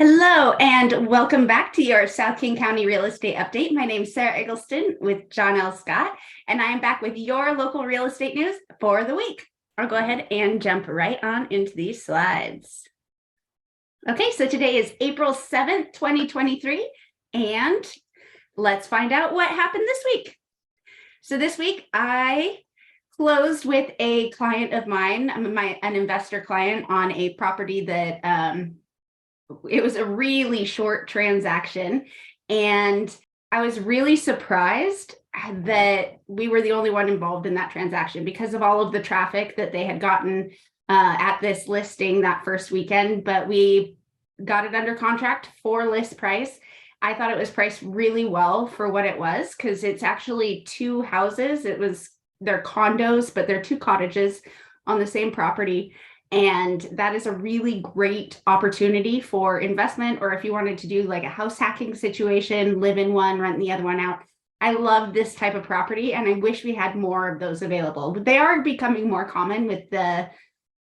Hello, and welcome back to your South King County Real Estate Update. My name is Sarah Eggleston with John L. Scott, and I am back with your local real estate news for the week. I'll go ahead and jump right on into these slides. Okay, so today is April 7th, 2023, and let's find out what happened this week. So this week, I closed with a client of mine, an investor client on a property that it was a really short transaction, and I was really surprised that we were the only one involved in that transaction because of all of the traffic that they had gotten at this listing that first weekend. But we got it under contract for list price. I thought it was priced really well for what it was, because it's actually two houses. They're condos, but they're two cottages on the same property. And that is a really great opportunity for investment, or if you wanted to do like a house hacking situation, live in one, rent the other one out. I love this type of property, and I wish we had more of those available. But they are becoming more common with the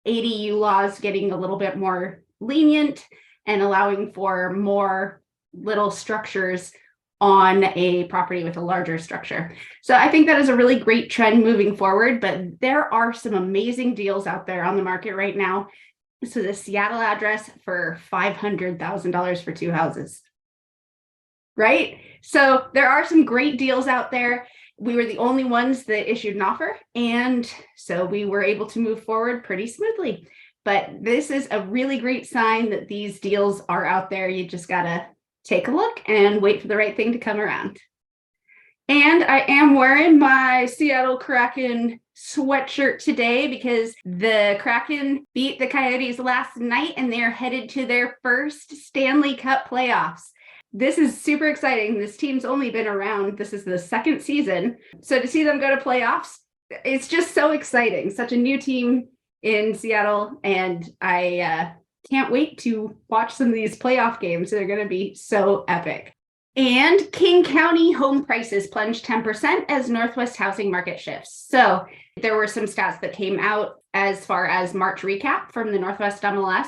ADU laws getting a little bit more lenient and allowing for more little structures on a property with a larger structure. So I think that is a really great trend moving forward, but there are some amazing deals out there on the market right now. So the Seattle address for $500,000 for two houses, right? So there are some great deals out there. We were the only ones that issued an offer, and so we were able to move forward pretty smoothly. But this is a really great sign that these deals are out there. You just gotta take a look and wait for the right thing to come around. And I am wearing my Seattle Kraken sweatshirt today because the Kraken beat the Coyotes last night, and they're headed to their first Stanley Cup playoffs. This is super exciting. This team's only been around. This is the second season. So to see them go to playoffs, it's just so exciting. Such a new team in Seattle, and I can't wait to watch some of these playoff games. They're going to be so epic. And King County home prices plunged 10% as Northwest housing market shifts. So there were some stats that came out as far as March recap from the Northwest MLS.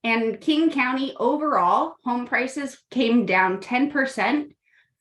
And King County overall home prices came down 10%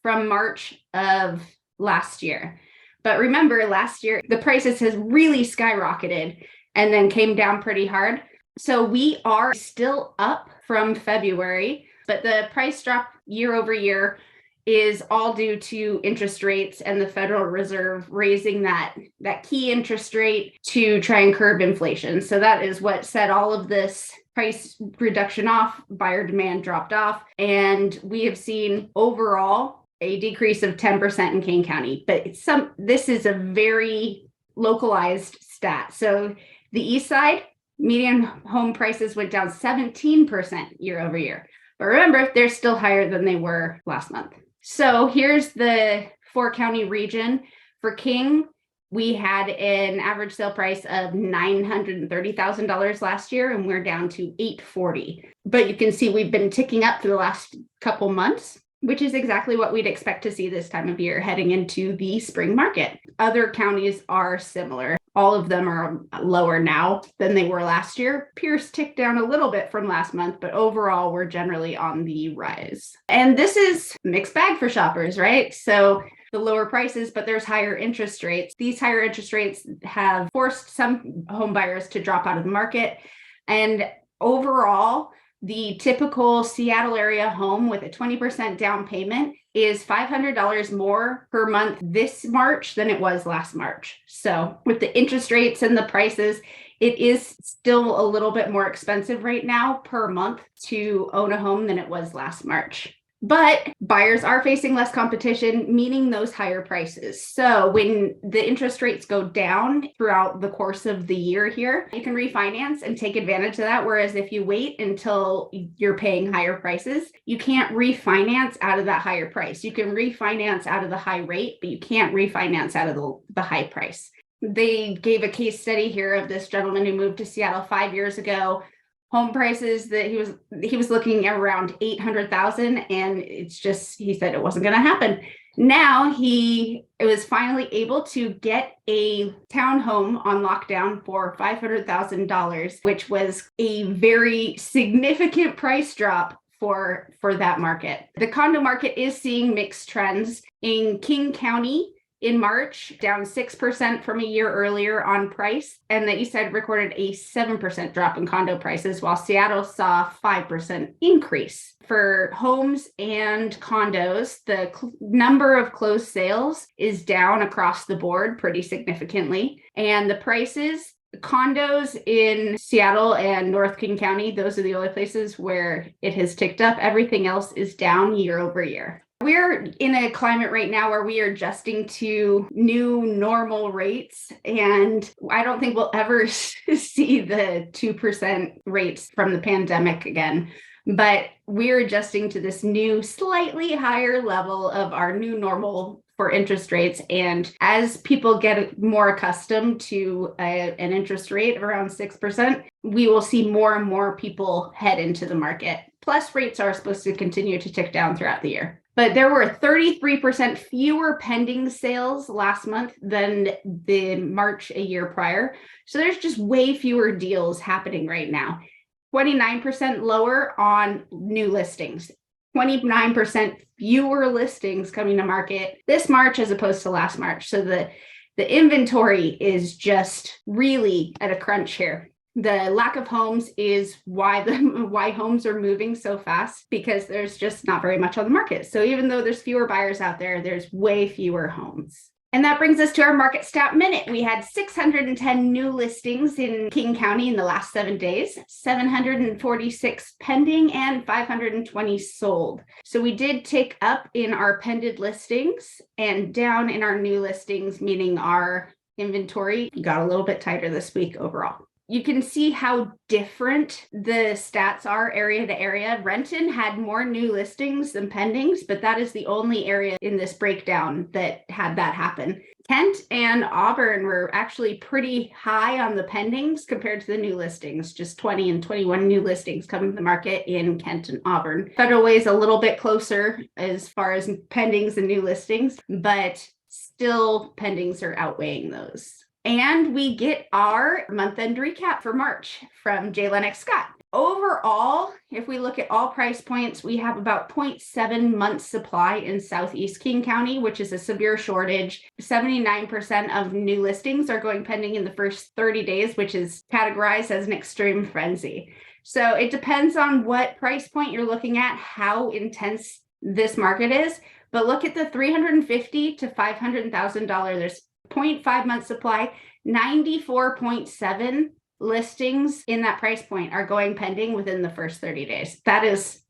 from March of last year. But remember, last year, the prices has really skyrocketed and then came down pretty hard. So we are still up from February, but the price drop year over year is all due to interest rates and the Federal Reserve raising that key interest rate to try and curb inflation. So that is what set all of this price reduction off. Buyer demand dropped off, and we have seen overall a decrease of 10% in King County. But this is a very localized stat. So the east side, median home prices went down 17% year over year. But remember, they're still higher than they were last month. So here's the four-county region. For King, we had an average sale price of $930,000 last year, and we're down to $840,000. But you can see we've been ticking up for the last couple months, which is exactly what we'd expect to see this time of year heading into the spring market. Other counties are similar. All of them are lower now than they were last year. Pierce ticked down a little bit from last month, but overall, we're generally on the rise. And this is a mixed bag for shoppers, right? So the lower prices, but there's higher interest rates. These higher interest rates have forced some home buyers to drop out of the market. And overall, the typical Seattle area home with a 20% down payment is $500 more per month this March than it was last March. So with the interest rates and the prices, it is still a little bit more expensive right now per month to own a home than it was last March. But buyers are facing less competition, meaning those higher prices. So when the interest rates go down throughout the course of the year here, you can refinance and take advantage of that. Whereas if you wait until you're paying higher prices, you can't refinance out of that higher price. You can refinance out of the high rate, but you can't refinance out of the high price. They gave a case study here of this gentleman who moved to Seattle 5 years ago. Home prices that he was looking at around 800,000, and it's just, he said it wasn't going to happen. Now he was finally able to get a townhome on lockdown for $500,000, which was a very significant price drop for that market. The condo market is seeing mixed trends. In King County, in March, down 6% from a year earlier on price, and the East Side recorded a 7% drop in condo prices, while Seattle saw a 5% increase. For homes and condos, the number of closed sales is down across the board pretty significantly, and the prices, condos in Seattle and North King County, those are the only places where it has ticked up. Everything else is down year over year. We're in a climate right now where we are adjusting to new normal rates, and I don't think we'll ever see the 2% rates from the pandemic again. But we're adjusting to this new, slightly higher level of our new normal for interest rates. And as people get more accustomed to an interest rate of around 6%, we will see more and more people head into the market. Plus, rates are supposed to continue to tick down throughout the year. But there were 33% fewer pending sales last month than the March a year prior. So there's just way fewer deals happening right now. 29% lower on new listings. 29% fewer listings coming to market this March as opposed to last March. So the inventory is just really at a crunch here. The lack of homes is why homes are moving so fast, because there's just not very much on the market. So even though there's fewer buyers out there, there's way fewer homes. And that brings us to our market stat minute. We had 610 new listings in King County in the last 7 days, 746 pending, and 520 sold. So we did tick up in our pended listings and down in our new listings, meaning our inventory got a little bit tighter this week overall. You can see how different the stats are area to area. Renton had more new listings than pendings, but that is the only area in this breakdown that had that happen. Kent and Auburn were actually pretty high on the pendings compared to the new listings, just 20 and 21 new listings coming to the market in Kent and Auburn. Federal Way is a little bit closer as far as pendings and new listings, but still pendings are outweighing those. And we get our month-end recap for March from J. Lennox Scott. Overall, if we look at all price points, we have about 0.7 months supply in Southeast King County, which is a severe shortage. 79% of new listings are going pending in the first 30 days, which is categorized as an extreme frenzy. So it depends on what price point you're looking at, how intense this market is. But look at the $350,000 to $500,000. There's 0.5 month supply, 94.7 listings in that price point are going pending within the first 30 days. That is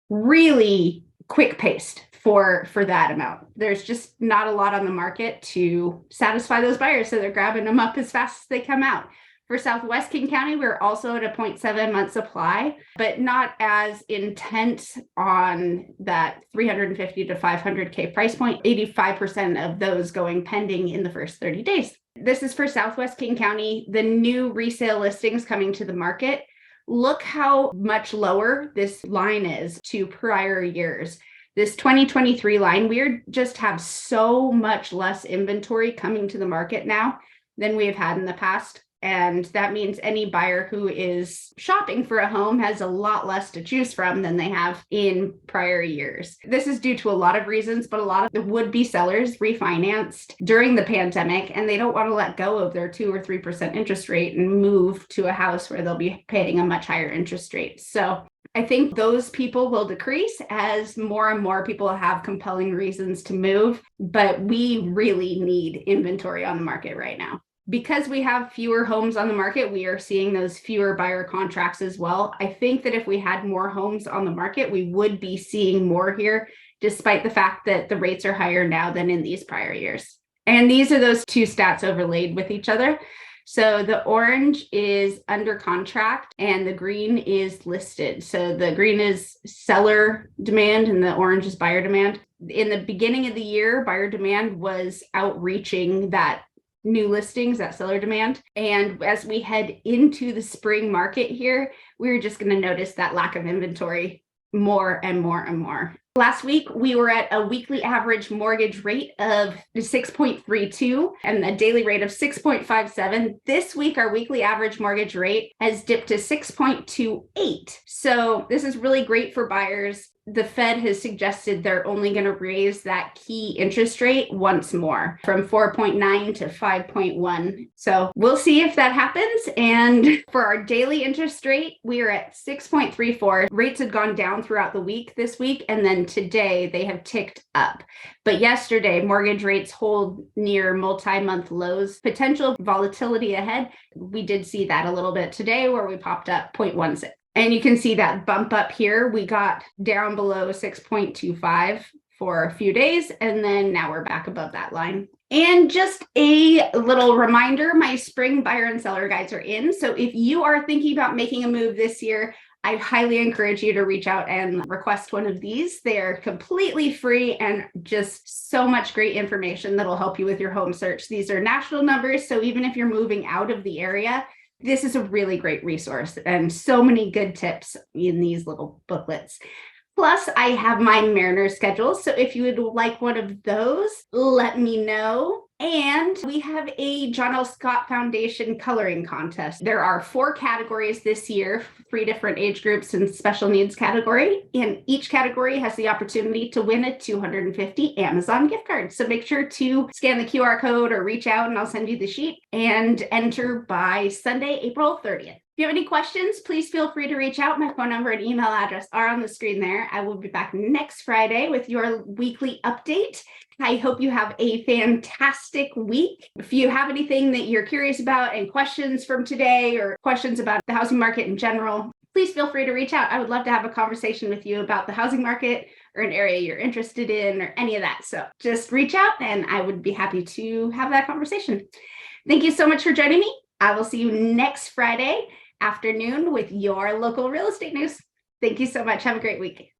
really quick paced for that amount. There's just not a lot on the market to satisfy those buyers, so they're grabbing them up as fast as they come out. For Southwest King County, we're also at a 0.7 month supply, but not as intense on that 350 to 500K price point. 85% of those going pending in the first 30 days. This is for Southwest King County, the new resale listings coming to the market. Look how much lower this line is to prior years. This 2023 line, we just have so much less inventory coming to the market now than we have had in the past. And that means any buyer who is shopping for a home has a lot less to choose from than they have in prior years. This is due to a lot of reasons, but a lot of the would-be sellers refinanced during the pandemic, and they don't want to let go of their 2 or 3% interest rate and move to a house where they'll be paying a much higher interest rate. So I think those people will decrease as more and more people have compelling reasons to move, but we really need inventory on the market right now. Because we have fewer homes on the market, we are seeing those fewer buyer contracts as well. I think that if we had more homes on the market, we would be seeing more here, despite the fact that the rates are higher now than in these prior years. And these are those two stats overlaid with each other. So the orange is under contract and the green is listed. So the green is seller demand and the orange is buyer demand. In the beginning of the year, buyer demand was outreaching that new listings, that seller demand. And as we head into the spring market here, we're just going to notice that lack of inventory more and more and more. Last week, we were at a weekly average mortgage rate of 6.32 and a daily rate of 6.57. This week, our weekly average mortgage rate has dipped to 6.28. So this is really great for buyers. The Fed has suggested they're only going to raise that key interest rate once more from 4.9 to 5.1. So we'll see if that happens. And for our daily interest rate, we are at 6.34. Rates had gone down throughout the week this week, and then today they have ticked up. But yesterday, mortgage rates hold near multi-month lows. Potential volatility ahead. We did see that a little bit today where we popped up 0.16. And you can see that bump up here. We got down below 6.25 for a few days, and then now we're back above that line. And just a little reminder, my spring buyer and seller guides are in. So if you are thinking about making a move this year, I highly encourage you to reach out and request one of these. They're completely free and just so much great information that'll help you with your home search. These are national numbers, so even if you're moving out of the area, this is a really great resource and so many good tips in these little booklets. Plus, I have my Mariner schedule. So if you would like one of those, let me know. And we have a John L. Scott Foundation coloring contest. There are 4 categories this year, 3 different age groups and special needs category. And each category has the opportunity to win a 250 Amazon gift card. So make sure to scan the QR code or reach out and I'll send you the sheet and enter by Sunday, April 30th. If you have any questions, please feel free to reach out. My phone number and email address are on the screen there. I will be back next Friday with your weekly update. I hope you have a fantastic week. If you have anything that you're curious about and questions from today or questions about the housing market in general, please feel free to reach out. I would love to have a conversation with you about the housing market or an area you're interested in or any of that. So just reach out and I would be happy to have that conversation. Thank you so much for joining me. I will see you next Friday afternoon with your local real estate news. Thank you so much. Have a great week.